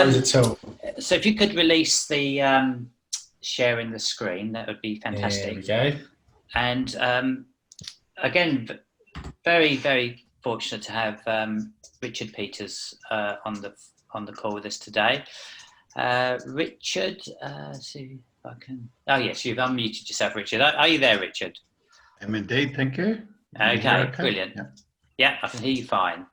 worries at all. So if you could release the sharing the screen, that would be There we fantastic. go. And again, very, very fortunate to have Richard Peters on the call with us today. Richard, see if I can. Oh yes, you've unmuted yourself, Richard. Are you there, Richard? I'm indeed, thank you. Okay, brilliant. Yeah, I can hear you fine.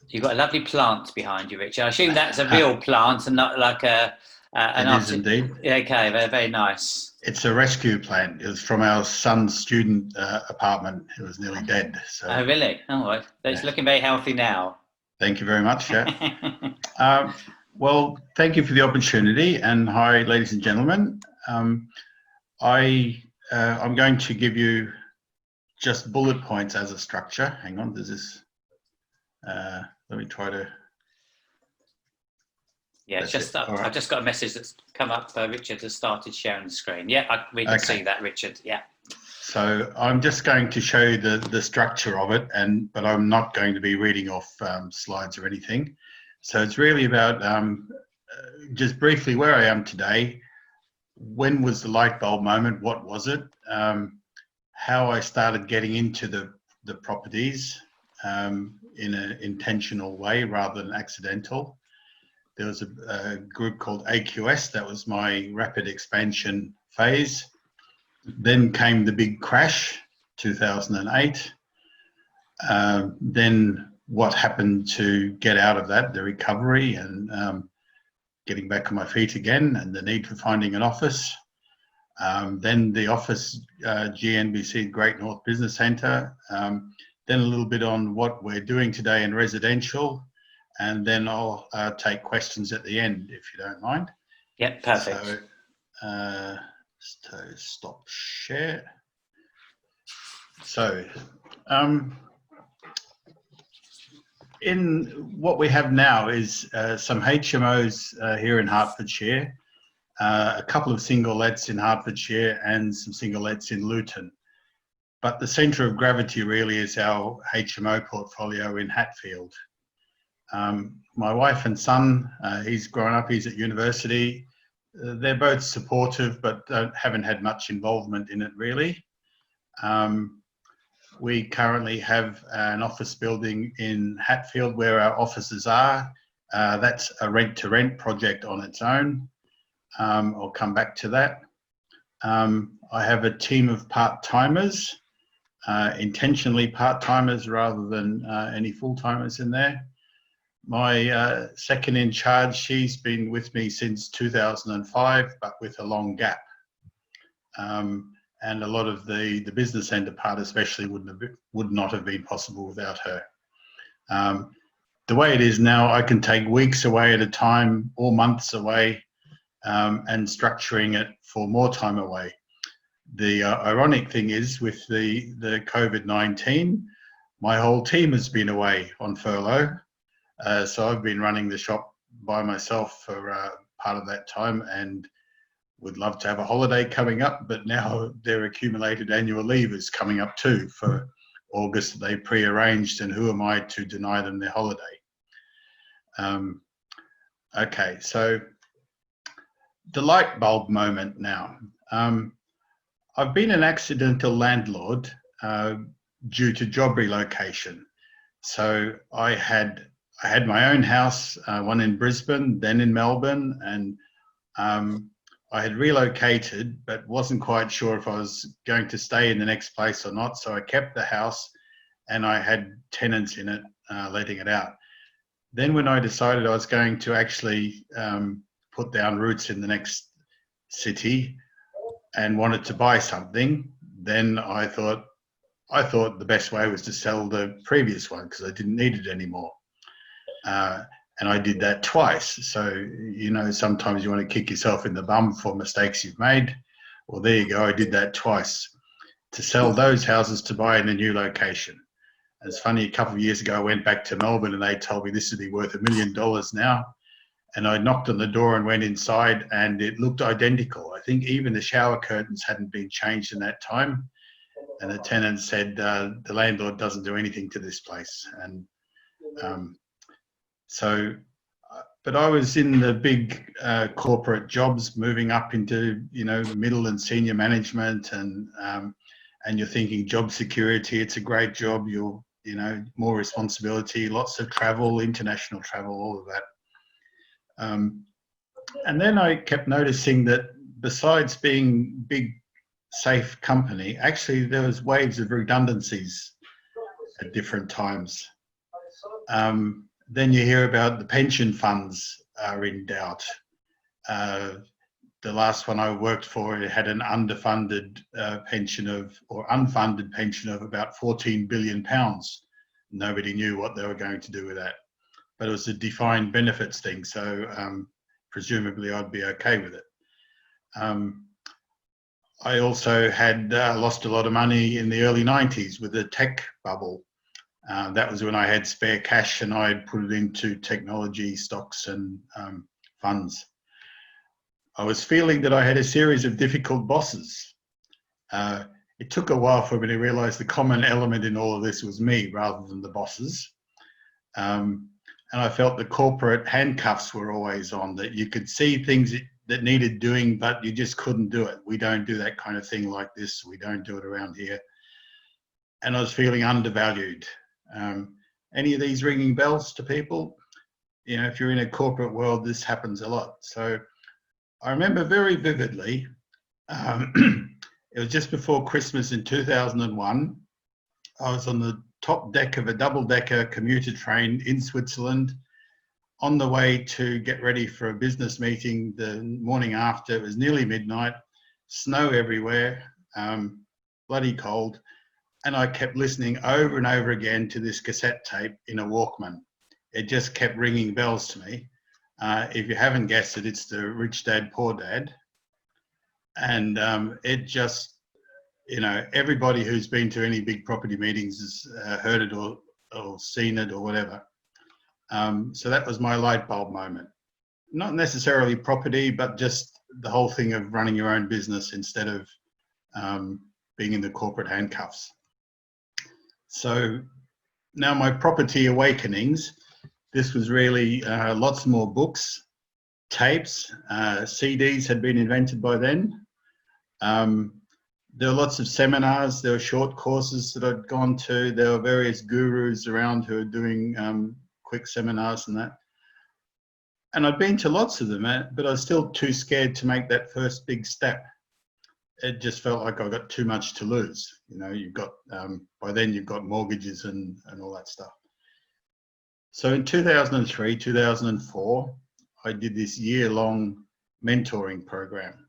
You've got a lovely plant behind you, Richard. I assume that's a real plant and not like an It is indeed. Okay, very, very nice. It's a rescue plant. It was from our son's student apartment. It was nearly dead. So. Oh, really? Oh, well, it's looking very healthy now. Thank you very much. Yeah. Well, thank you for the opportunity, and hi, ladies and gentlemen. I'm going to give you just bullet points as a structure. Hang on, does this? Let me try to. Yeah, it's just right. I've just got a message that's come up. Richard has started sharing the screen. Yeah, we can see that, Richard. Yeah. So I'm just going to show you the structure of it, but I'm not going to be reading off slides or anything. So it's really about just briefly where I am today. When was the light bulb moment? What was it? How I started getting into the properties in an intentional way rather than accidental. There was a group called AQS. That was my rapid expansion phase. Then came the big crash, 2008. Then what happened to get out of that, the recovery and getting back on my feet again, and the need for finding an office. Then the office, GNBC, Great North Business Centre. Then a little bit on what we're doing today in residential. And then I'll take questions at the end, if you don't mind. Yeah, perfect. So stop share. So in what we have now is some HMOs here in Hertfordshire, a couple of single lets in Hertfordshire and some single lets in Luton. But the centre of gravity really is our HMO portfolio in Hatfield. My wife and son, he's grown up, he's at university. They're both supportive, but haven't had much involvement in it really. We currently have an office building in Hatfield where our offices are. That's a rent-to-rent project on its own. I'll come back to that. I have a team of part-timers, intentionally part-timers rather than any full-timers in there. My second in charge, she's been with me since 2005, but with a long gap. And a lot of the business centre part especially would not have been possible without her. The way it is now, I can take weeks away at a time or months away and structuring it for more time away. The ironic thing is with the COVID-19, my whole team has been away on furlough. So I've been running the shop by myself for part of that time and would love to have a holiday coming up, but now their accumulated annual leave is coming up too for August that they pre-arranged, and who am I to deny them their holiday? Okay, so the light bulb moment now. I've been an accidental landlord due to job relocation. So I had my own house, one in Brisbane, then in Melbourne, and I had relocated, but wasn't quite sure if I was going to stay in the next place or not. So I kept the house and I had tenants in it, letting it out. Then when I decided I was going to actually put down roots in the next city and wanted to buy something, then I thought the best way was to sell the previous one because I didn't need it anymore. And I did that twice. So, you know, sometimes you want to kick yourself in the bum for mistakes you've made. Well, there you go. I did that twice to sell those houses to buy in a new location. It's funny, a couple of years ago, I went back to Melbourne and they told me this would be worth $1 million now. And I knocked on the door and went inside and it looked identical. I think even the shower curtains hadn't been changed in that time. And the tenant said, the landlord doesn't do anything to this place. And so but I was in the big corporate jobs, moving up into middle and senior management, and you're thinking job security. It's a great job. You'll more responsibility, lots of travel, international travel, all of that. And then I kept noticing that besides being big, safe company, actually there was waves of redundancies at different times. Then you hear about the pension funds are in doubt. The last one I worked for, it had an unfunded pension of about 14 billion pounds. Nobody knew what they were going to do with that, but it was a defined benefits thing, so presumably I'd be okay with it. I also had lost a lot of money in the early 90s with the tech bubble. That was when I had spare cash and I'd put it into technology stocks and funds. I was feeling that I had a series of difficult bosses. It took a while for me to realize the common element in all of this was me rather than the bosses. And I felt the corporate handcuffs were always on, that you could see things that needed doing, but you just couldn't do it. We don't do that kind of thing like this. We don't do it around here. And I was feeling undervalued. Any of these ringing bells to people? If you're in a corporate world, this happens a lot. So I remember very vividly, it was just before Christmas in 2001. I was on the top deck of a double-decker commuter train in Switzerland on the way to get ready for a business meeting the morning after. It was nearly midnight, snow everywhere, bloody cold. And I kept listening over and over again to this cassette tape in a Walkman. It just kept ringing bells to me. If you haven't guessed it, it's the Rich Dad, Poor Dad. And it just, everybody who's been to any big property meetings has heard it or seen it or whatever. So that was my light bulb moment. Not necessarily property, but just the whole thing of running your own business instead of being in the corporate handcuffs. So now my property awakenings, this was really lots more books, tapes, CDs had been invented by then. There were lots of seminars, there were short courses that I'd gone to, there were various gurus around who were doing quick seminars and that. And I'd been to lots of them, but I was still too scared to make that first big step. It just felt like I got too much to lose. You've got, by then you've got mortgages and all that stuff. So in 2003, 2004, I did this year-long mentoring program.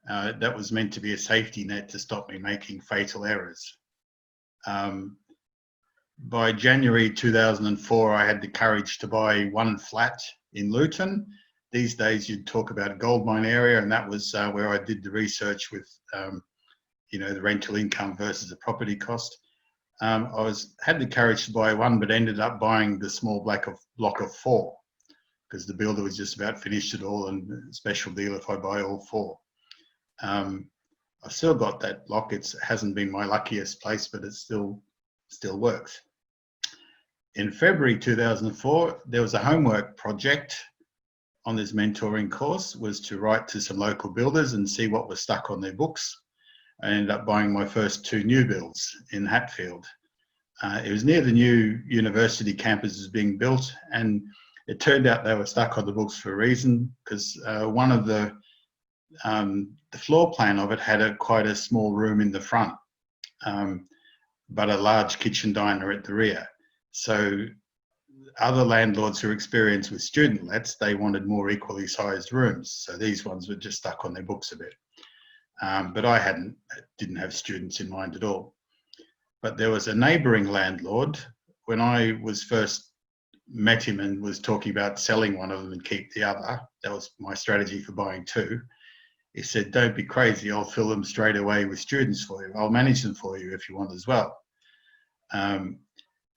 That was meant to be a safety net to stop me making fatal errors. By January 2004, I had the courage to buy one flat in Luton. These days you'd talk about a gold mine area, and that was where I did the research with the rental income versus the property cost. I had the courage to buy one, but ended up buying the small block of 4 because the builder was just about finished it all, and special deal if I buy all 4. I've still got that block. It hasn't been my luckiest place, but it still works. In February 2004, there was a homework project on this mentoring course, was to write to some local builders and see what was stuck on their books. I ended up buying my first 2 new builds in Hatfield. It was near the new university campus was being built, and it turned out they were stuck on the books for a reason, because one of the floor plan of it had quite a small room in the front, but a large kitchen diner at the rear. So other landlords who are experienced with student lets, they wanted more equally sized rooms. So these ones were just stuck on their books a bit. But I didn't have students in mind at all. But there was a neighbouring landlord, when I was first met him and was talking about selling one of them and keep the other, that was my strategy for buying 2. He said, "Don't be crazy, I'll fill them straight away with students for you. I'll manage them for you if you want as well."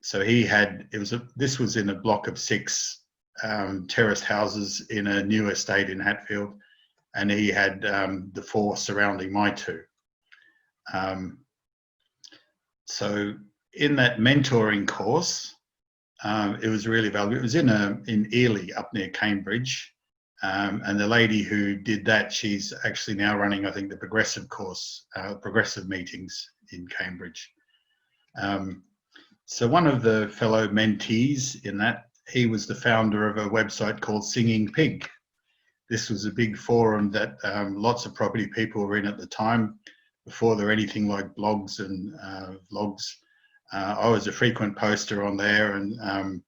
So this was in a block of 6 terraced houses in a new estate in Hatfield, and he had the 4 surrounding my 2. So in that mentoring course, It was really valuable. It was in Ely, up near Cambridge. And the lady who did that, she's actually now running, I think, the progressive course, progressive meetings in Cambridge. So one of the fellow mentees in that, he was the founder of a website called Singing Pig. This was a big forum that lots of property people were in at the time, before there were anything like blogs and vlogs. I was a frequent poster on there and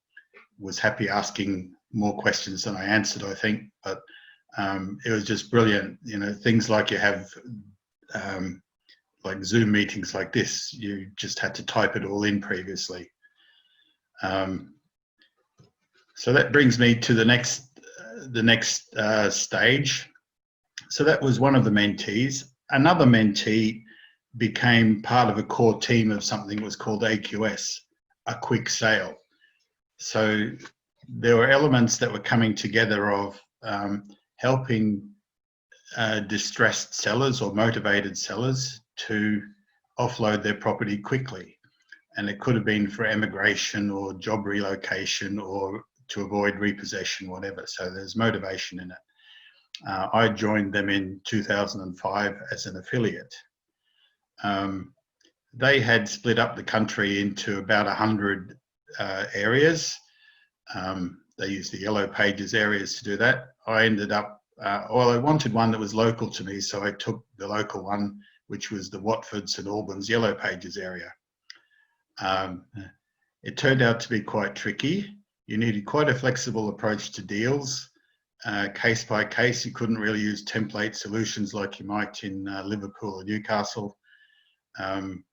was happy asking more questions than I answered, I think. But it was just brilliant. You know, things like you have like Zoom meetings like this, you just had to type it all in previously. So that brings me to the next stage. So that was one of the mentees. Another mentee became part of a core team of something that was called AQS, a quick sale. So there were elements that were coming together of helping distressed sellers or motivated sellers to offload their property quickly. And it could have been for emigration or job relocation or to avoid repossession, whatever. So there's motivation in it. I joined them in 2005 as an affiliate. They had split up the country into about 100 areas. They used the Yellow Pages areas to do that. I ended up, I wanted one that was local to me, so I took the local one, which was the Watford, St Albans Yellow Pages area. It turned out to be quite tricky. You needed quite a flexible approach to deals. Case by case, you couldn't really use template solutions like you might in Liverpool or Newcastle. And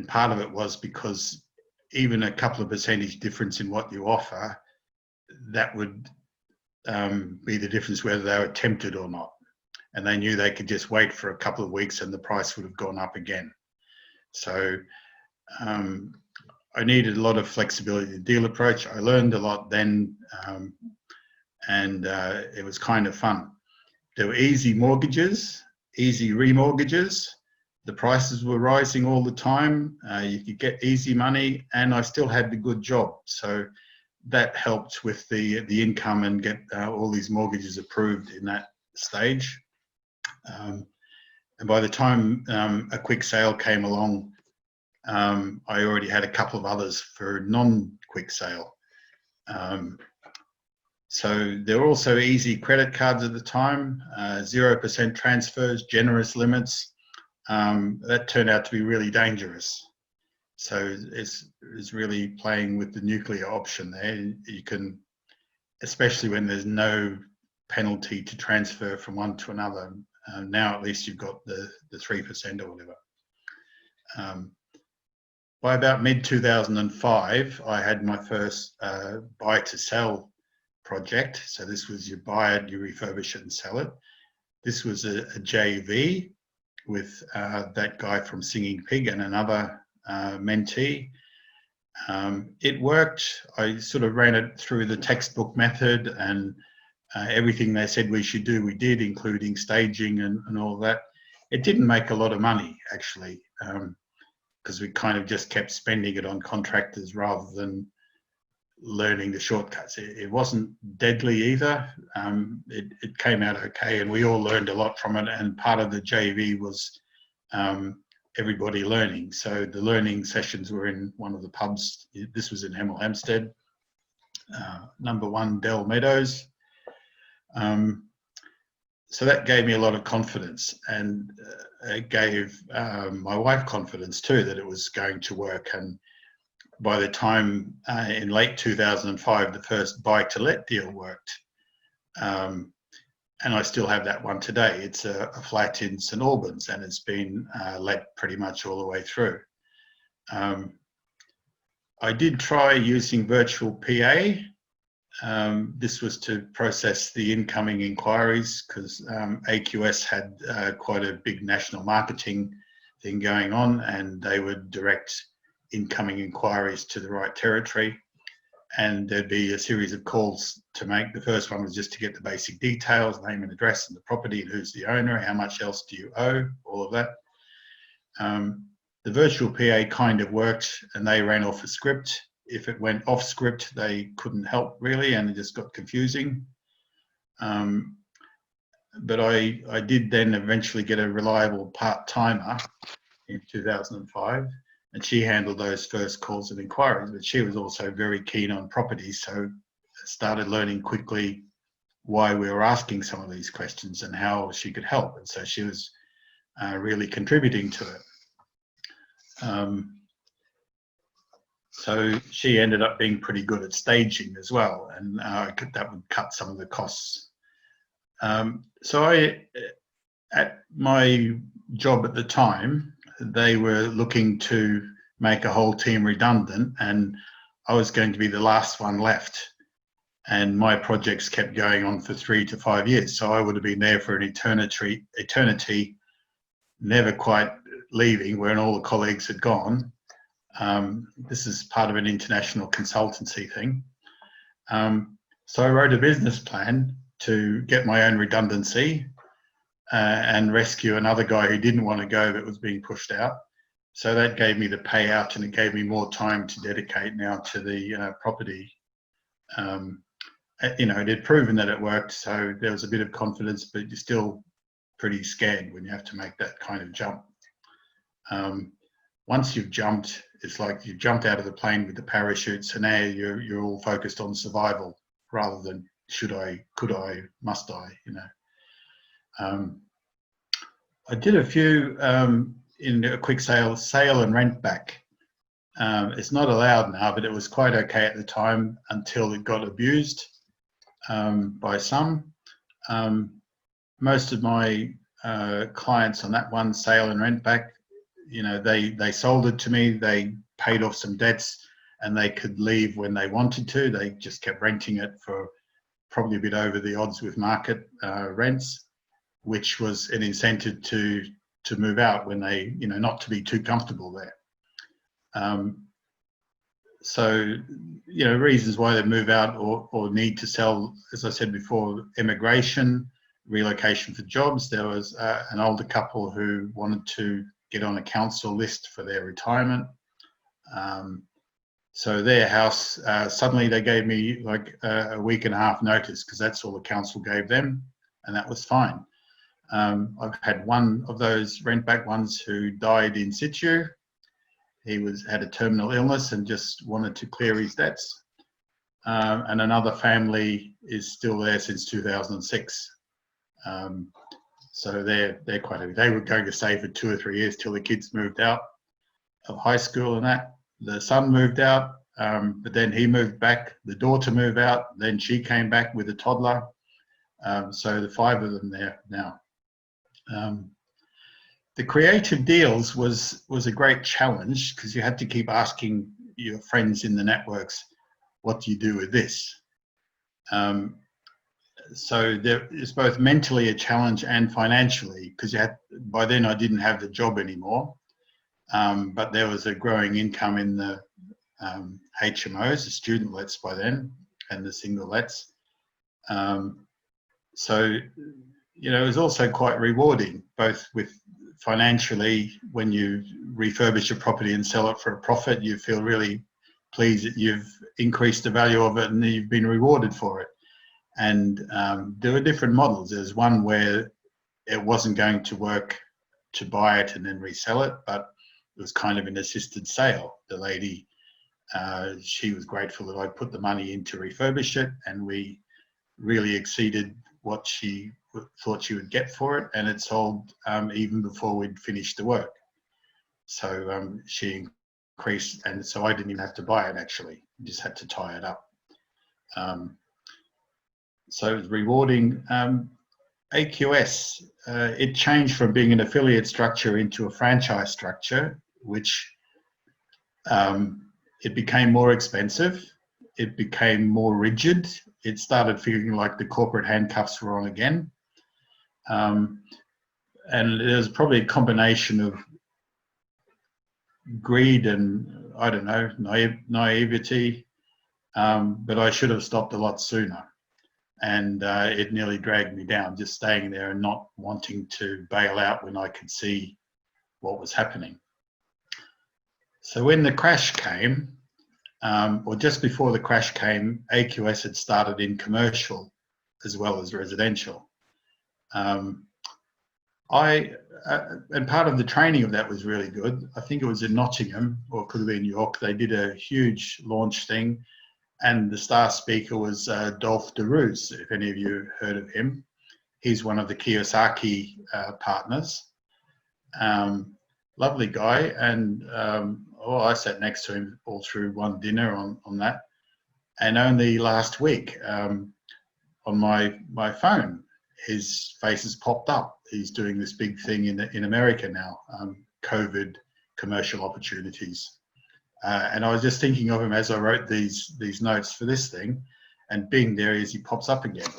part of it was because even a couple of percentage difference in what you offer, that would be the difference whether they were tempted or not. And they knew they could just wait for a couple of weeks and the price would have gone up again. So I needed a lot of flexibility in the deal approach. I learned a lot then, and it was kind of fun. There were easy mortgages, easy remortgages. The prices were rising all the time. You could get easy money, and I still had the good job. So that helped with the income and get all these mortgages approved in that stage. And by the time a quick sale came along, I already had a couple of others for non-quick sale. So there were also easy credit cards at the time, 0% transfers, generous limits. That turned out to be really dangerous. So it's really playing with the nuclear option there. You can, especially when there's no penalty to transfer from one to another. Now at least you've got the 3% or whatever. By about mid-2005, I had my first buy-to-sell project. So this was you buy it, you refurbish it and sell it. This was a JV with that guy from Singing Pig and another mentee. It worked. I sort of ran it through the textbook method, and everything they said we should do, we did, including staging and all of that. It didn't make a lot of money, actually, because we kind of just kept spending it on contractors rather than learning the shortcuts. It wasn't deadly either. It came out okay, and we all learned a lot from it. And part of the JV was everybody learning. So the learning sessions were in one of the pubs. This was in Hemel Hempstead, number 1 Dell Meadows. So that gave me a lot of confidence, and it gave my wife confidence too that it was going to work. And by the time in late 2005, the first buy-to-let deal worked. And I still have that one today. It's a flat in St Albans, and it's been let pretty much all the way through. I did try using virtual PA. This was to process the incoming inquiries because AQS had quite a big national marketing thing going on, and they would direct incoming inquiries to the right territory, and there'd be a series of calls to make. The first one was just to get the basic details, name and address and the property and who's the owner, how much else do you owe, all of that. The virtual PA kind of worked, and they ran off a script. if it went off script, they couldn't help really, and it just got confusing. But I did then eventually get a reliable part-timer in 2005, and she handled those first calls and inquiries, but she was also very keen on properties, so I started learning quickly why we were asking some of these questions and how she could help. And so she was really contributing to it. So she ended up being pretty good at staging as well, and that would cut some of the costs. So at my job at the time, they were looking to make a whole team redundant, and I was going to be the last one left. And my projects kept going on for 3 to 5 years. So I would have been there for an eternity, never quite leaving when all the colleagues had gone. This is part of an international consultancy thing. So I wrote a business plan to get my own redundancy and rescue another guy who didn't want to go but was being pushed out. So that gave me the payout, and it gave me more time to dedicate now to the property. It had proven that it worked, so there was a bit of confidence, but you're still pretty scared when you have to make that kind of jump. Once you've jumped, it's like you've jumped out of the plane with the parachute, so now you're all focused on survival rather than should I, could I, must I, I did a few in a quick sale and rent back. It's not allowed now, but it was quite okay at the time until it got abused by some. Most of my clients on that one sale and rent back, they sold it to me, they paid off some debts, and they could leave when they wanted to. They just kept renting it for probably a bit over the odds with market rents, which was an incentive to move out when they, not to be too comfortable there. So, reasons why they move out or need to sell, as I said before, immigration, relocation for jobs. There was an older couple who wanted to get on a council list for their retirement. So their house, suddenly they gave me like a week and a half notice, because that's all the council gave them, and that was fine. I've had one of those rent back ones who died in situ. He had a terminal illness and just wanted to clear his debts. And another family is still there since 2006. So they're quite happy. They were going to stay for 2 or 3 years till the kids moved out of high school and that. The son moved out, but then he moved back. The daughter moved out. Then she came back with a toddler. So the 5 of them there now. The creative deals was a great challenge, because you had to keep asking your friends in the networks, what do you do with this? So there is both mentally a challenge and financially, because by then I didn't have the job anymore, but there was a growing income in the HMOs, the student lets by then, and the single lets. So, it was also quite rewarding, both with financially. When you refurbish a property and sell it for a profit, you feel really pleased that you've increased the value of it and you've been rewarded for it. And there were different models. There's one where it wasn't going to work to buy it and then resell it, but it was kind of an assisted sale. The lady, she was grateful that I put the money in to refurbish it, and we really exceeded what she thought she would get for it, and it sold even before we'd finished the work. So she increased, and so I didn't even have to buy it actually, just had to tie it up. So it was rewarding. AQS, it changed from being an affiliate structure into a franchise structure, which it became more expensive. It became more rigid. It started feeling like the corporate handcuffs were on again. And there's probably a combination of greed and, I don't know, naivety, but I should have stopped a lot sooner. And it nearly dragged me down, just staying there and not wanting to bail out when I could see what was happening. So when the crash came, or just before the crash came, AQS had started in commercial as well as residential. And part of the training of that was really good. I think it was in Nottingham, or it could have been York. They did a huge launch thing, and the star speaker was Dolph DeRoos, if any of you heard of him. He's one of the Kiyosaki partners. Lovely guy, and I sat next to him all through one dinner on that. And only last week, on my phone, his face has popped up. He's doing this big thing in America now, COVID commercial opportunities. And I was just thinking of him as I wrote these notes for this thing, and being there as he pops up again.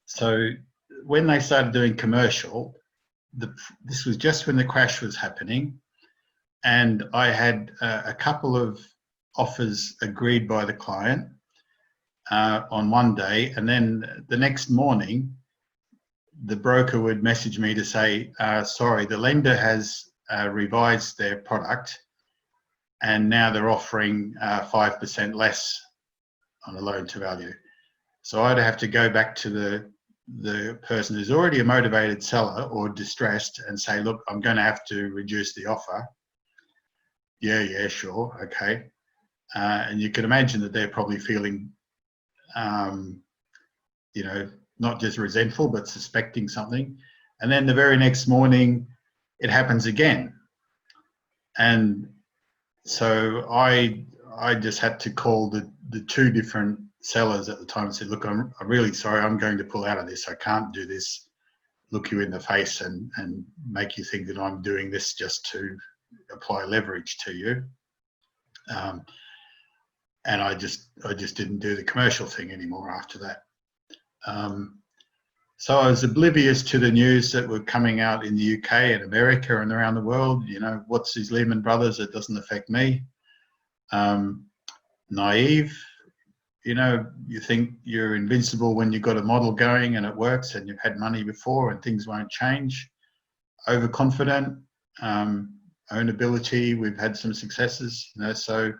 So when they started doing commercial, this was just when the crash was happening, and I had a couple of offers agreed by the client on one day, and then the next morning the broker would message me to say, sorry, the lender has revised their product and now they're offering 5% less on a loan to value. So I'd have to go back to the person who's already a motivated seller or distressed and say, look, I'm going to have to reduce the offer. Yeah, sure, okay. And you can imagine that they're probably feeling, not just resentful, but suspecting something. And then the very next morning, it happens again. And so I just had to call the two different sellers at the time and said, look, I'm really sorry, I'm going to pull out of this. I can't do this, look you in the face and make you think that I'm doing this just to apply leverage to you. And I just didn't do the commercial thing anymore after that. So I was oblivious to the news that were coming out in the UK and America and around the world. What's these Lehman Brothers? It doesn't affect me. Naive. You think you're invincible when you've got a model going and it works and you've had money before and things won't change. Overconfident. Own ability. We've had some successes. So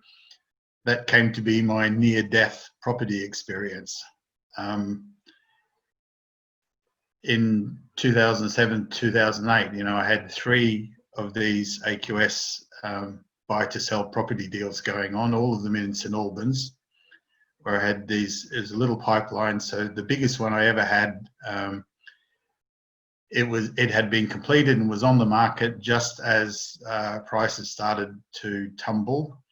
that came to be my near-death property experience. In 2007, 2008, I had 3 of these AQS buy-to-sell property deals going on, all of them in St Albans, where I had it was a little pipeline. So the biggest one I ever had, it had been completed and was on the market just as prices started to tumble.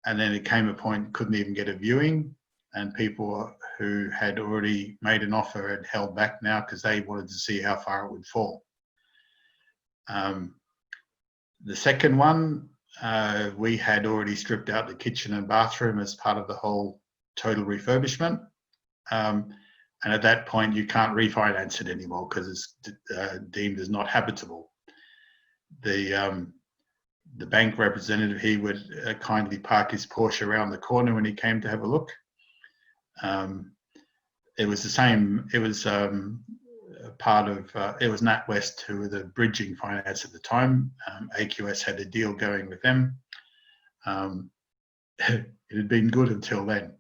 And then it came a point couldn't even get a viewing, and people who had already made an offer had held back now because they wanted to see how far it would fall. The second one, we had already stripped out the kitchen and bathroom as part of the whole total refurbishment. And at that point, you can't refinance it anymore because it's deemed as not habitable. The bank representative, he would kindly park his Porsche around the corner when he came to have a look. It was the same. It was part of. It was NatWest who were the bridging finance at the time. AQS had a deal going with them. It had been good until then.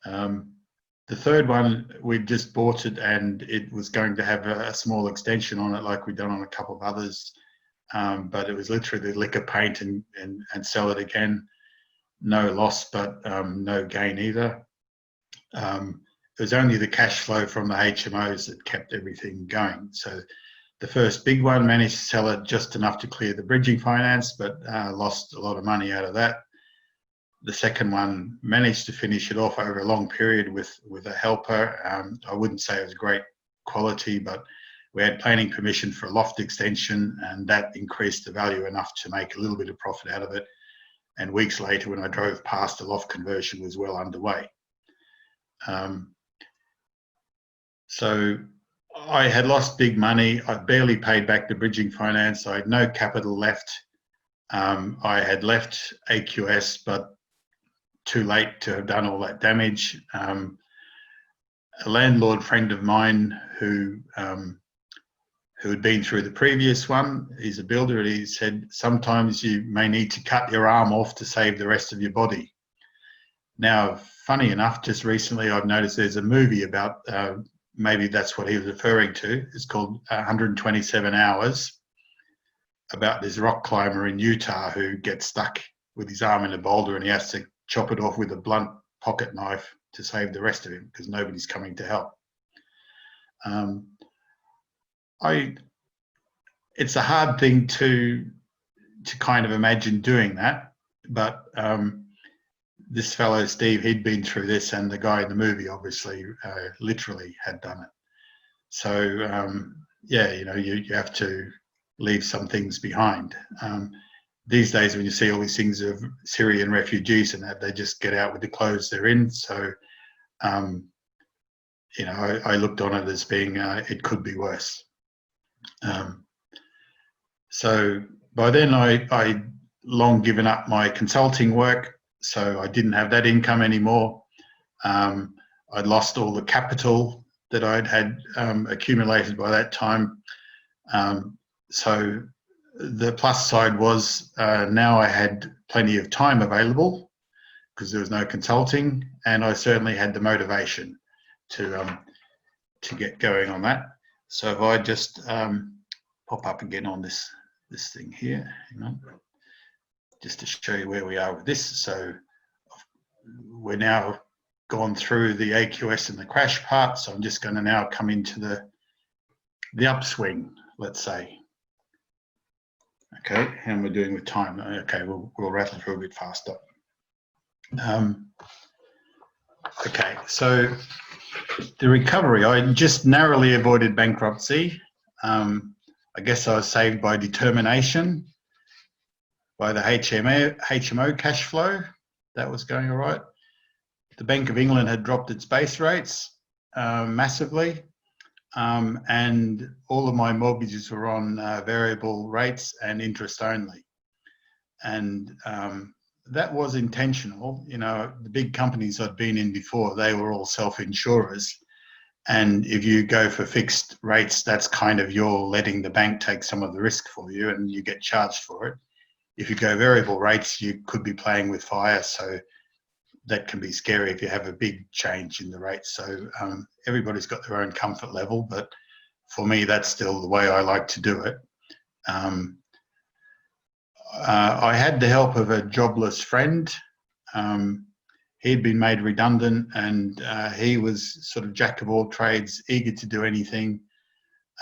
The third one, we'd just bought it and it was going to have a small extension on it, like we'd done on a couple of others. But it was literally liquor paint and sell it again. No loss, but no gain either. It was only the cash flow from the HMOs that kept everything going. So the first big one managed to sell it just enough to clear the bridging finance, but lost a lot of money out of that. The second one managed to finish it off over a long period with a helper. I wouldn't say it was great quality, but we had planning permission for a loft extension, and that increased the value enough to make a little bit of profit out of it. And weeks later, when I drove past, the loft conversion was well underway. So I had lost big money. I barely paid back the bridging finance. I had no capital left. I had left AQS, but too late to have done all that damage. A landlord friend of mine who who had been through the previous one. He's a builder, and he said, sometimes you may need to cut your arm off to save the rest of your body. Now, funny enough, just recently I've noticed there's a movie about, maybe that's what he was referring to. It's called 127 Hours, about this rock climber in Utah who gets stuck with his arm in a boulder and he has to chop it off with a blunt pocket knife to save the rest of him because nobody's coming to help. It's a hard thing to kind of imagine doing that, but this fellow Steve, he'd been through this, and the guy in the movie obviously literally had done it. So yeah, you have to leave some things behind. These days, when you see all these things of Syrian refugees and that, they just get out with the clothes they're in. So I looked on it as being it could be worse. So by then I long given up my consulting work, so I didn't have that income anymore. I'd lost all the capital that I'd had accumulated by that time. So the plus side was now I had plenty of time available because there was no consulting, and I certainly had the motivation to get going on that. So if I just pop up again on this thing here, just to show you where we are with this. So we're now gone through the AQS and the crash part, so I'm just going to now come into the upswing, let's say. Okay, and we're doing with time. Okay, we'll rattle through a bit faster. Okay, so the recovery, I just narrowly avoided bankruptcy. I guess I was saved by determination, by the HMO cash flow. That was going all right. The Bank of England had dropped its base rates massively, and all of my mortgages were on variable rates and interest only. And that was intentional. The big companies I'd been in before, they were all self-insurers. And if you go for fixed rates, that's kind of you're letting the bank take some of the risk for you and you get charged for it. If you go variable rates, you could be playing with fire. So that can be scary if you have a big change in the rates. So everybody's got their own comfort level, but for me, that's still the way I like to do it. I had the help of a jobless friend. He'd been made redundant, and he was sort of jack of all trades, eager to do anything,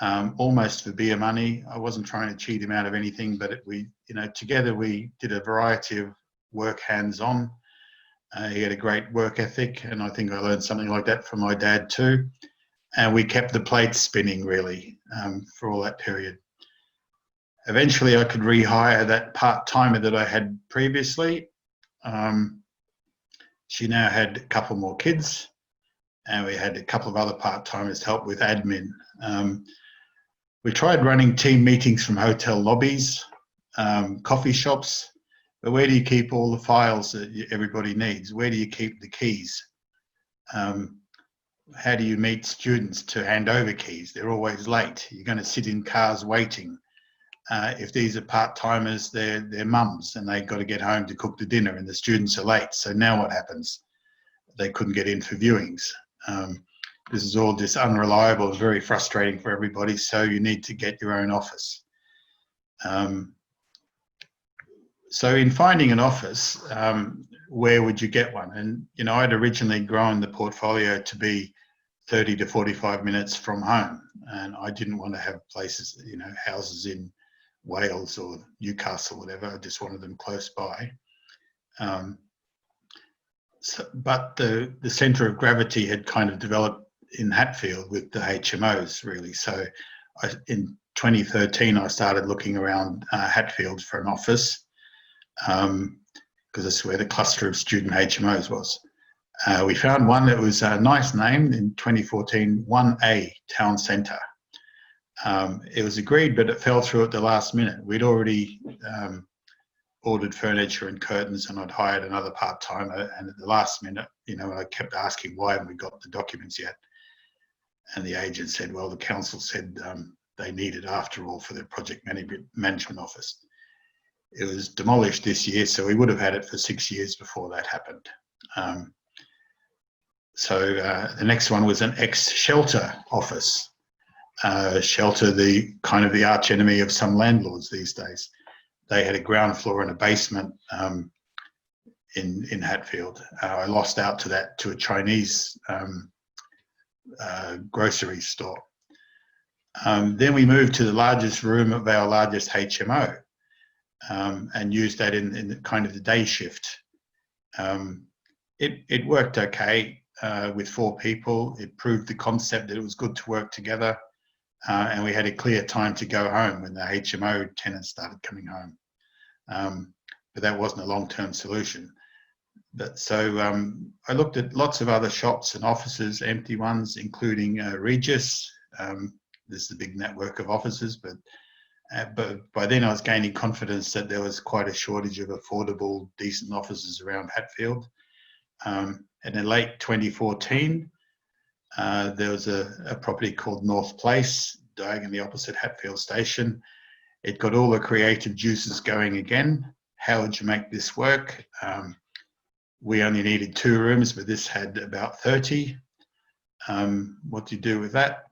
almost for beer money. I wasn't trying to cheat him out of anything, but together we did a variety of work hands-on. He had a great work ethic, and I think I learned something like that from my dad too. And we kept the plates spinning really for all that period. Eventually, I could rehire that part-timer that I had previously. She now had a couple more kids, and we had a couple of other part-timers to help with admin. We tried running team meetings from hotel lobbies, coffee shops, but where do you keep all the files that everybody needs? Where do you keep the keys? How do you meet students to hand over keys? They're always late. You're going to sit in cars waiting. If these are part-timers, they're mums and they've got to get home to cook the dinner and the students are late. So now what happens? They couldn't get in for viewings. This is all just unreliable, very frustrating for everybody. So you need to get your own office. So in finding an office, where would you get one? And, I'd originally grown the portfolio to be 30 to 45 minutes from home. And I didn't want to have places, houses in Wales or Newcastle, whatever. I just wanted them close by. But the centre of gravity had kind of developed in Hatfield with the HMOs, really. So in 2013, I started looking around Hatfield for an office because that's where the cluster of student HMOs was. We found one that was a nice name in 2014, 1A Town Centre. It was agreed, but it fell through at the last minute. We'd already ordered furniture and curtains, and I'd hired another part-timer, and at the last minute, I kept asking, why haven't we got the documents yet? And the agent said, well, the council said they needed after all for their project management office. It was demolished this year, so we would have had it for 6 years before that happened. The next one was an ex-shelter office. Shelter, the kind of the arch enemy of some landlords these days. They had a ground floor and a basement in Hatfield. I lost out to that to a Chinese grocery store. Then we moved to the largest room of our largest HMO and used that in the kind of the day shift. It worked okay with 4 people. It proved the concept that it was good to work together, and we had a clear time to go home when the HMO tenants started coming home. But that wasn't a long-term solution. I looked at lots of other shops and offices, empty ones, including Regis. There's the big network of offices, but by then I was gaining confidence that there was quite a shortage of affordable, decent offices around Hatfield. And in late 2014, there was a property called North Place, diagonally opposite Hatfield Station. It got all the creative juices going again. How would you make this work? We only needed 2 rooms, but this had about 30. What do you do with that?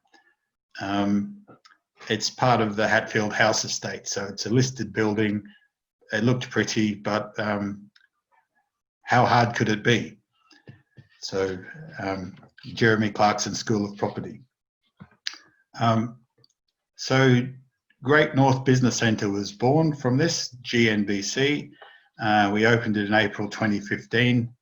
It's part of the Hatfield House Estate, so it's a listed building. It looked pretty, but how hard could it be? So Jeremy Clarkson School of Property. So Great North Business Centre was born from this, GNBC. We opened it in April 2015.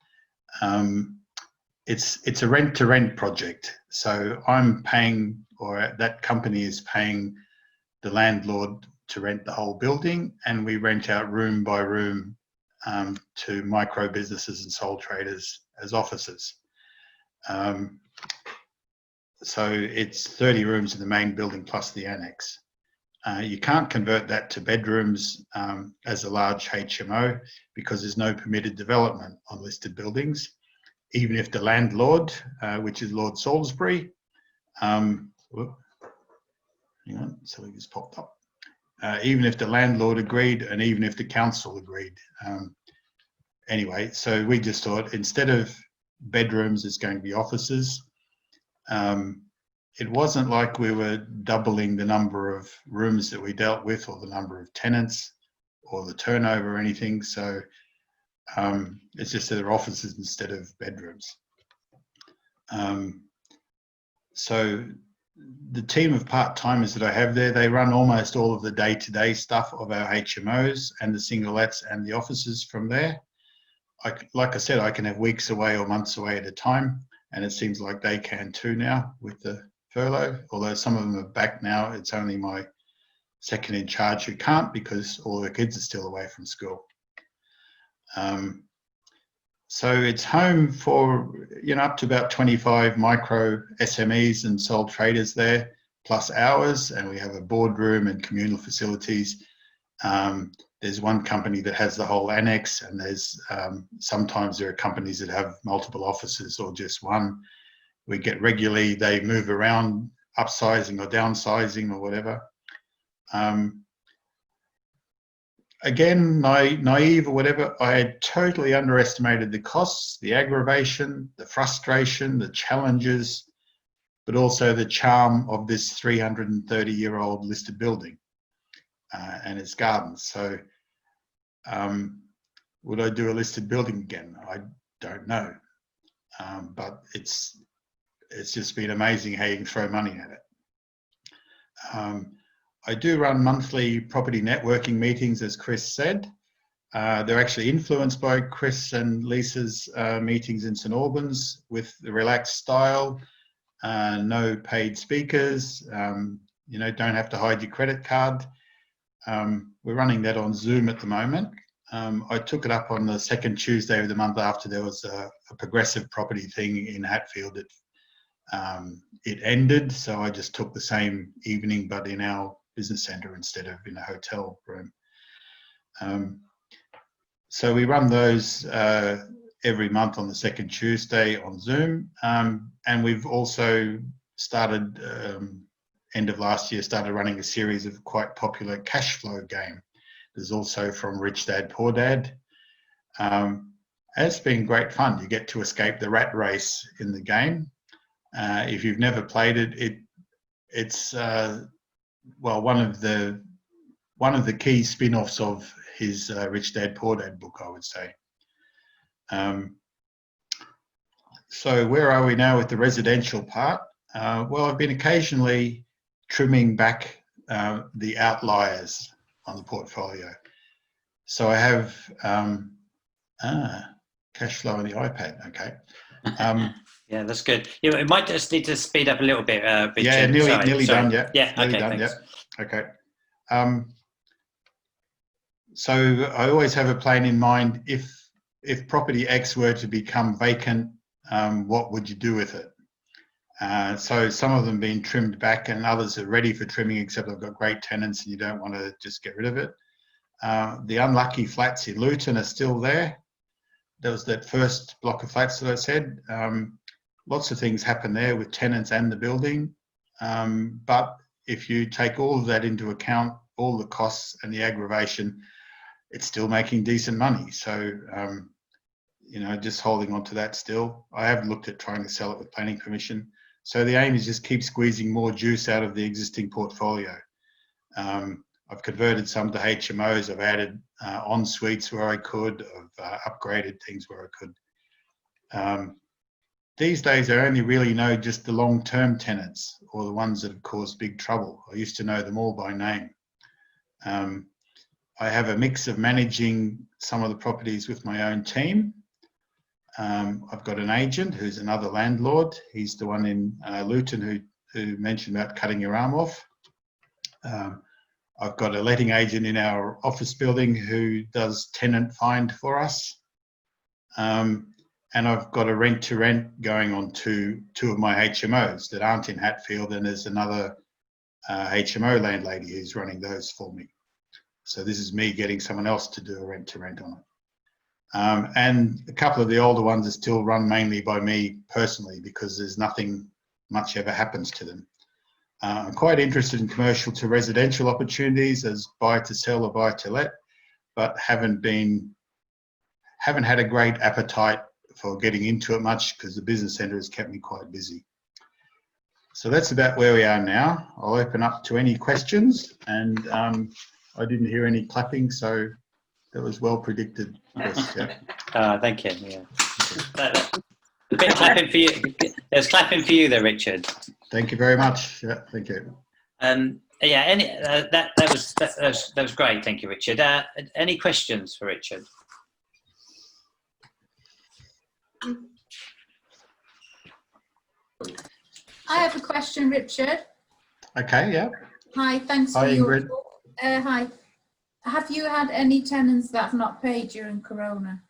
It's a rent-to-rent project. So I'm paying, or that company is paying the landlord to rent the whole building, and we rent out room by room to micro businesses and sole traders as offices. So it's 30 rooms in the main building plus the annex. You can't convert that to bedrooms as a large HMO because there's no permitted development on listed buildings, even if the landlord, which is Lord Salisbury, hang on, something just popped up. Even if the landlord agreed and even if the council agreed. Anyway, so we just thought instead of bedrooms, it's going to be offices. It wasn't like we were doubling the number of rooms that we dealt with or the number of tenants or the turnover or anything. So it's just that they're offices instead of bedrooms. So the team of part-timers that I have there, they run almost all of the day-to-day stuff of our HMOs and the single-lets and the offices from there. Like I said, I can have weeks away or months away at a time, and it seems like they can too now with the furlough, although some of them are back now. It's only my second in charge who can't because all the kids are still away from school. So it's home for, up to about 25 micro SMEs and sole traders there, plus ours, and we have a boardroom and communal facilities. There's one company that has the whole annex, and there's sometimes there are companies that have multiple offices or just one. We get regularly, they move around, upsizing or downsizing or whatever. Again, naive or whatever, I had totally underestimated the costs, the aggravation, the frustration, the challenges, but also the charm of this 330-year-old listed building and its gardens. So would I do a listed building again? I don't know, but it's just been amazing how you can throw money at it. I do run monthly property networking meetings, as Chris said. They're actually influenced by Chris and Lisa's meetings in St Albans with the relaxed style, no paid speakers, don't have to hide your credit card. We're running that on Zoom at the moment. I took it up on the second Tuesday of the month after there was a progressive property thing in Hatfield. It ended, so I just took the same evening but in our business centre instead of in a hotel room. So we run those every month on the second Tuesday on Zoom, and we've also started end of last year, started running a series of quite popular cash flow game. There's also from Rich Dad, Poor Dad. It's been great fun. You get to escape the rat race in the game. If you've never played it, it's well, one of the key spin-offs of his Rich Dad Poor Dad book, I would say. So where are we now with the residential part? Well, I've been occasionally trimming back the outliers on the portfolio. So I have cash flow on the iPad. Okay. Yeah, that's good. It might just need to speed up a little bit, Richard. Yeah, nearly Sorry. done. Yeah. Yeah. Nearly Okay. done. Thanks. Yeah. Okay. So I always have a plan in mind. If property X were to become vacant, what would you do with it? So some of them been trimmed back, and others are ready for trimming, except I've got great tenants, and you don't want to just get rid of it. The unlucky flats in Luton are still there. There was that first block of flats that I said. Lots of things happen there with tenants and the building. But if you take all of that into account, all the costs and the aggravation, it's still making decent money. So, just holding on to that still. I have looked at trying to sell it with planning permission. So the aim is just keep squeezing more juice out of the existing portfolio. I've converted some to HMOs. I've added en suites where I could. I've upgraded things where I could. These days, I only really know just the long-term tenants or the ones that have caused big trouble. I used to know them all by name. I have a mix of managing some of the properties with my own team. I've got an agent who's another landlord. He's the one in Luton who mentioned about cutting your arm off. I've got a letting agent in our office building who does tenant find for us. And I've got a rent-to-rent going on two of my HMOs that aren't in Hatfield, and there's another HMO landlady who's running those for me. So this is me getting someone else to do a rent-to-rent on it. And a couple of the older ones are still run mainly by me personally, because there's nothing much ever happens to them. I'm quite interested in commercial to residential opportunities as buy to sell or buy to let, but haven't had a great appetite for getting into it much because the business centre has kept me quite busy. So that's about where we are now. I'll open up to any questions, and I didn't hear any clapping, so that was well predicted. Yes, yeah. Thank you. Yeah. A bit clapping for you. There's clapping for you there, Richard. Thank you very much. Yeah, thank you. Yeah, that was great. Thank you, Richard. Any questions for Richard? I have a question, Richard. Okay, yeah. Hi, thanks for your talk. Hi. Have you had any tenants that have not paid during Corona?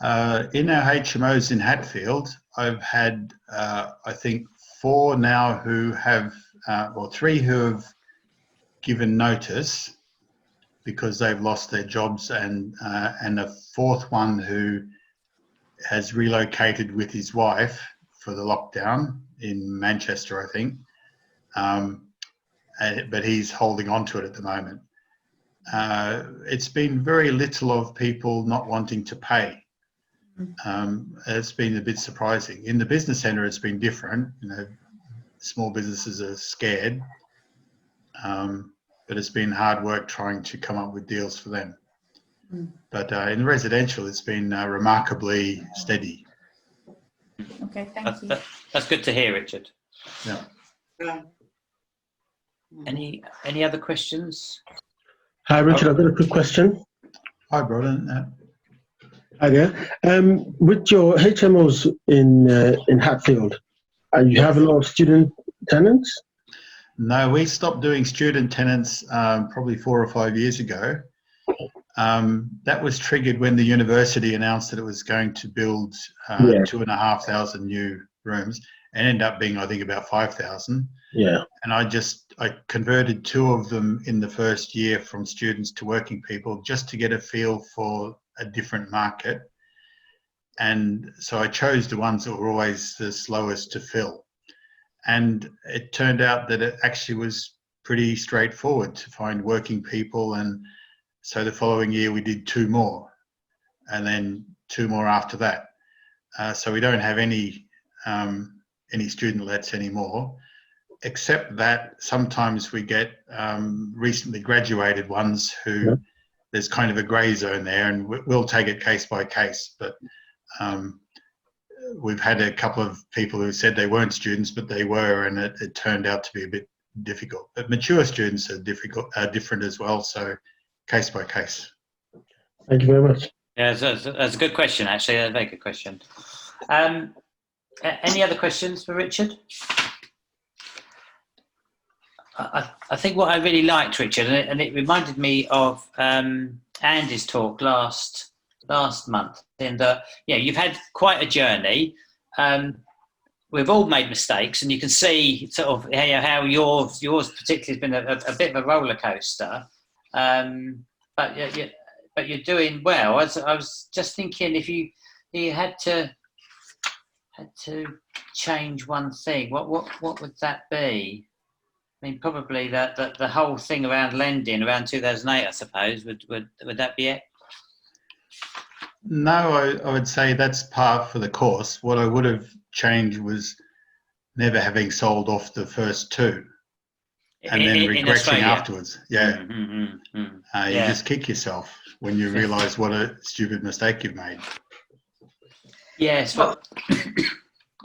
In our HMOs in Hatfield, I've had, I think, 4 now who have, or 3 who have given notice because they've lost their jobs, and a 4th one who has relocated with his wife for the lockdown in Manchester, I think. But he's holding on to it at the moment. It's been very little of people not wanting to pay. It's been a bit surprising. In the business centre, it's been different. Small businesses are scared, but it's been hard work trying to come up with deals for them. But in residential, it's been remarkably steady. Okay, thank you. That's good to hear, Richard. Yeah. Any other questions? Hi, Richard. I've got a quick question. Hi, Broden. Hi there. With your HMOs in Hatfield, you have a lot of student tenants? No, we stopped doing student tenants probably 4 or 5 years ago. That was triggered when the university announced that it was going to build 2,500 new rooms, and ended up being, I think, about 5,000. Yeah. And I converted 2 of them in the first year from students to working people, just to get a feel for a different market. And so I chose the ones that were always the slowest to fill. And it turned out that it actually was pretty straightforward to find working people. And so the following year we did 2 more, and then 2 more after that. So we don't have any student lets anymore, except that sometimes we get recently graduated ones who there's kind of a grey zone there, and we'll take it case by case. But we've had a couple of people who said they weren't students, but they were, and it turned out to be a bit difficult. But mature students are different as well, so case by case. Thank you very much. Yeah, that's a good question, actually. A very good question. Any other questions for Richard? I think what I really liked, Richard, and it reminded me of Andy's talk last month, in that, you've had quite a journey. We've all made mistakes, and you can see sort of how yours particularly has been a bit of a roller coaster. But you're doing well. I was just thinking, if you had to change one thing, what would that be? I mean, probably the whole thing around lending around 2008, I suppose. Would that be it? No, I would say that's par for the course. What I would have changed was never having sold off the first 2, and then regretting afterwards. Yeah. You just kick yourself when you realise what a stupid mistake you've made. Yes, well,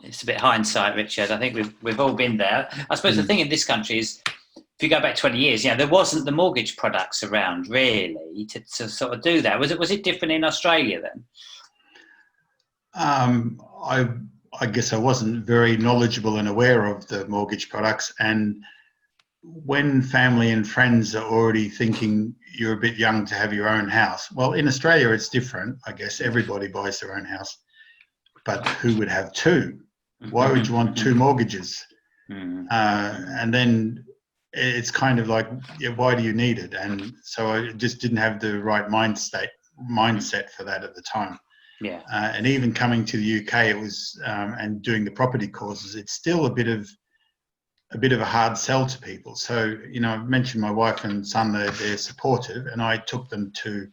it's a bit hindsight, Richard. I think we've all been there. I suppose the thing in this country is, if you go back 20 years, there wasn't the mortgage products around really to sort of do that. Was it different in Australia then? I guess I wasn't very knowledgeable and aware of the mortgage products, and when family and friends are already thinking you're a bit young to have your own house. Well, in Australia it's different. I guess everybody buys their own house, but who would have 2? Why would you want 2 mortgages? And then it's kind of like, why do you need it? And so I just didn't have the right mindset for that at the time. Yeah. And even coming to the UK, it was and doing the property courses, it's still a bit of a hard sell to people. So I've mentioned my wife and son; they're supportive, and I took them to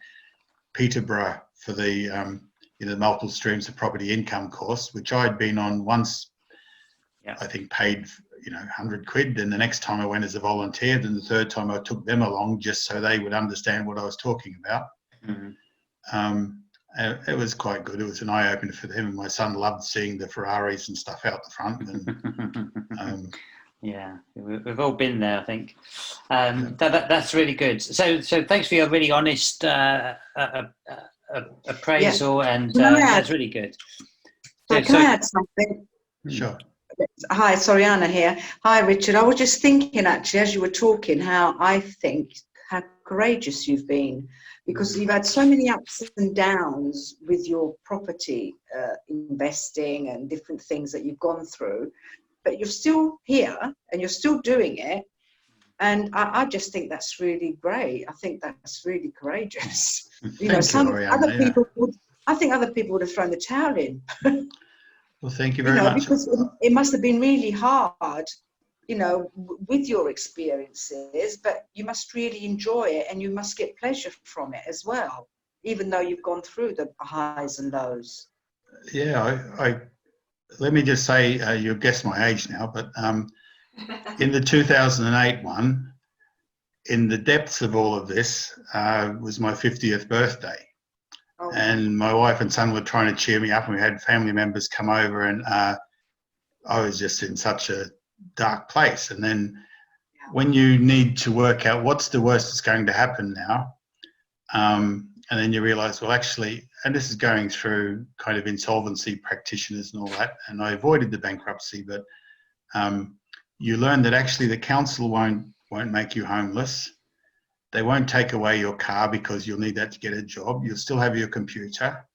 Peterborough for the multiple streams of property income course, which I'd been on once. I think paid £100, and the next time I went as a volunteer, then the third time I took them along just so they would understand what I was talking about. It was quite good. It was an eye opener for them, and my son loved seeing the Ferraris and stuff out the front. And, yeah, we've all been there, I think. That's really good. So thanks for your really honest appraisal, and that's really good. Can I add something? Sure. Hi, Soriana here. Hi, Richard. I was just thinking, actually, as you were talking, how courageous you've been, because you've had so many ups and downs with your property investing and different things that you've gone through, but you're still here and you're still doing it. And I just think that's really great. I think that's really courageous. I think other people would have thrown the towel in. Well, thank you very much. Because it must have been really hard, with your experiences, but you must really enjoy it and you must get pleasure from it as well, even though you've gone through the highs and lows. Yeah, I let me just say, you'll guess my age now, but in the 2008 one, in the depths of all of this, was my 50th birthday. Oh. And my wife and son were trying to cheer me up, and we had family members come over, and I was just in such a dark place. And then when you need to work out what's the worst that's going to happen now, and then you realise, well, actually, and this is going through kind of insolvency practitioners and all that, and I avoided the bankruptcy, but you learn that actually the council won't make you homeless. They won't take away your car because you'll need that to get a job. You'll still have your computer.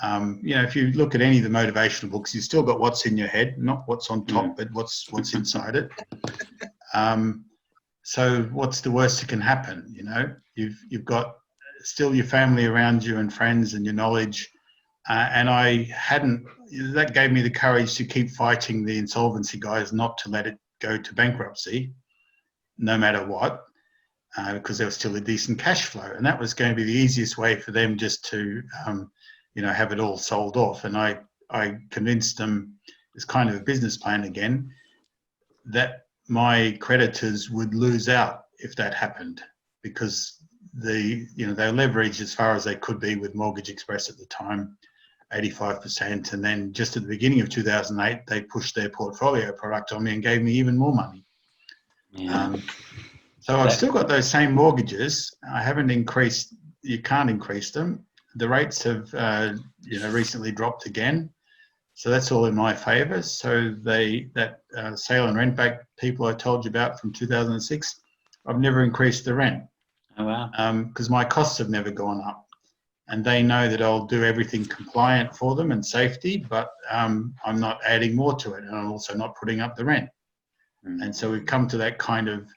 If you look at any of the motivational books, you've still got what's in your head, not what's on top, but what's inside it. So what's the worst that can happen? You've got still your family around you and friends and your knowledge, and I hadn't. That gave me the courage to keep fighting the insolvency guys not to let it go to bankruptcy, no matter what, because there was still a decent cash flow, and that was going to be the easiest way for them just to, have it all sold off. And I convinced them, it's kind of a business plan again, that my creditors would lose out if that happened, because they leveraged as far as they could be with Mortgage Express at the time, 85%, and then just at the beginning of 2008 they pushed their portfolio product on me and gave me even more money. Yeah. So I've still got those same mortgages. I haven't increased. You can't increase them. The rates have recently dropped again, so that's all in my favour. So that sale and rent back people I told you about from 2006, I've never increased the rent. Oh wow. Because my costs have never gone up. And they know that I'll do everything compliant for them and safety, but I'm not adding more to it, and I'm also not putting up the rent. And so we've come to that kind of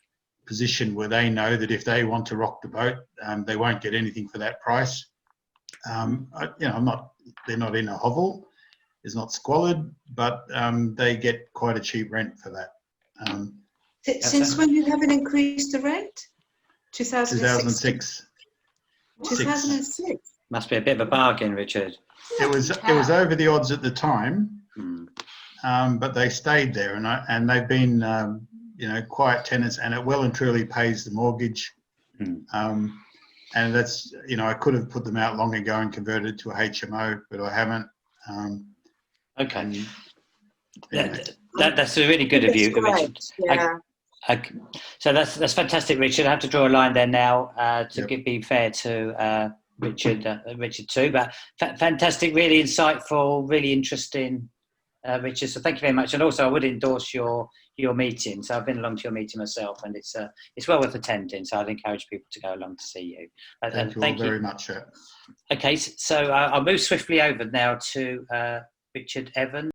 position where they know that if they want to rock the boat, they won't get anything for that price. They're not in a hovel, it's not squalid, but they get quite a cheap rent for that. Since when you haven't increased the rent? 2006. 2006. Must be a bit of a bargain, Richard. It was over the odds at the time, but they stayed there, and they've been quiet tenants, and it well and truly pays the mortgage. And that's I could have put them out long ago and converted it to a HMO, but I haven't. Okay, that's really good of you, Richard. Yeah. So that's fantastic, Richard. I have to draw a line there now be fair to Richard too. But fantastic, really insightful, really interesting, Richard. So thank you very much. And also, I would endorse your meeting. So I've been along to your meeting myself, and it's well worth attending. So I'd encourage people to go along to see you. Thank you very much. Okay, so I'll move swiftly over now to Richard Evans.